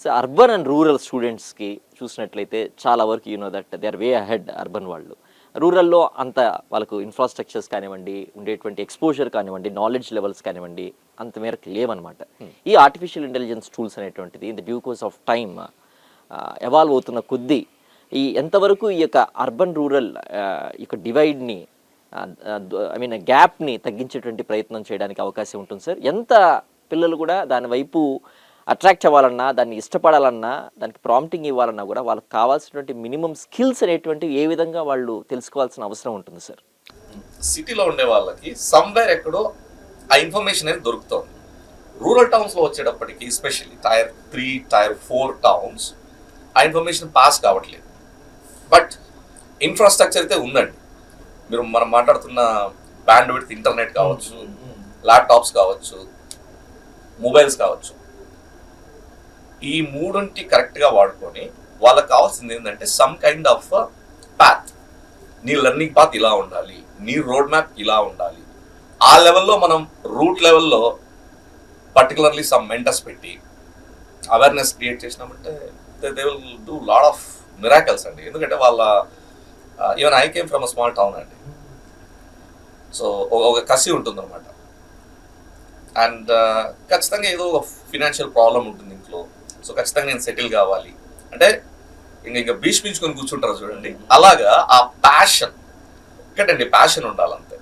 So urban and rural స్టూడెంట్స్కి చూసినట్లయితే చాలా వరకు that they are way ahead urban వాళ్ళు. రూరల్లో అంత వాళ్ళకు ఇన్ఫ్రాస్ట్రక్చర్స్ కానివ్వండి, ఉండేటువంటి ఎక్స్పోజర్ కానివ్వండి, నాలెడ్జ్ లెవెల్స్ కానివ్వండి అంత మేరకు లేవన్నమాట. ఈ ఆర్టిఫిషియల్ ఇంటెలిజెన్స్ టూల్స్ అనేటువంటిది in the due course of time evolve అవుతున్న కొద్దీ ఎంతవరకు ఈ యొక్క అర్బన్ రూరల్ ఈ యొక్క డివైడ్ని గ్యాప్ని తగ్గించేటువంటి ప్రయత్నం చేయడానికి అవకాశం ఉంటుంది సార్? ఎంత పిల్లలు కూడా దాని వైపు అట్రాక్ట్ అవ్వాలన్నా, దాన్ని ఇష్టపడాలన్నా, దానికి ప్రాంప్టింగ్ ఇవ్వాలన్నా కూడా వాళ్ళకి కావాల్సినటువంటి మినిమం స్కిల్స్ అనేటువంటివి ఏ విధంగా వాళ్ళు తెలుసుకోవాల్సిన అవసరం ఉంటుంది సార్? సిటీలో ఉండే వాళ్ళకి సమ్వేర్ ఎక్కడో ఆ ఇన్ఫర్మేషన్ అనేది దొరుకుతుంది. రూరల్ టౌన్స్లో వచ్చేటప్పటికి ఎస్పెషల్లీ టైర్ 3, టైర్ 4 టౌన్స్ ఆ ఇన్ఫర్మేషన్ పాస్ కావట్లేదు. బట్ ఇన్ఫ్రాస్ట్రక్చర్ అయితే ఉందండి. మనం మాట్లాడుతున్న బ్యాండ్ విడ్త్ ఇంటర్నెట్ కావచ్చు, ల్యాప్టాప్స్ కావచ్చు, మొబైల్స్ కావచ్చు, ఈ మూడుంటి కరెక్ట్గా వాడుకొని వాళ్ళకి కావాల్సింది ఏంటంటే సమ్ కైండ్ ఆఫ్ పాత్. నీ లెర్నింగ్ పాత్ ఇలా ఉండాలి, నీ రోడ్ మ్యాప్ ఇలా ఉండాలి. ఆ లెవెల్లో మనం రూట్ లెవెల్లో పర్టికులర్లీ సమ్ మెంటర్స్ పెట్టి అవేర్నెస్ క్రియేట్ చేసినామంటే they will do lot of miracles అండి. ఎందుకంటే వాళ్ళ even I came from a small town అండి. సో ఒక కసి ఉంటుందన్నమాట. అండ్ ఖచ్చితంగా ఏదో ఒక ఫినాన్షియల్ ప్రాబ్లం ఉంటుంది ఇంట్లో. సో ఖచ్చితంగా నేను సెటిల్ కావాలి అంటే ఇంకా భీష్మించుకొని కూర్చుంటారు చూడండి. అలాగా ఆ ప్యాషన్, ఒకటండి ప్యాషన్ ఉండాలంతే.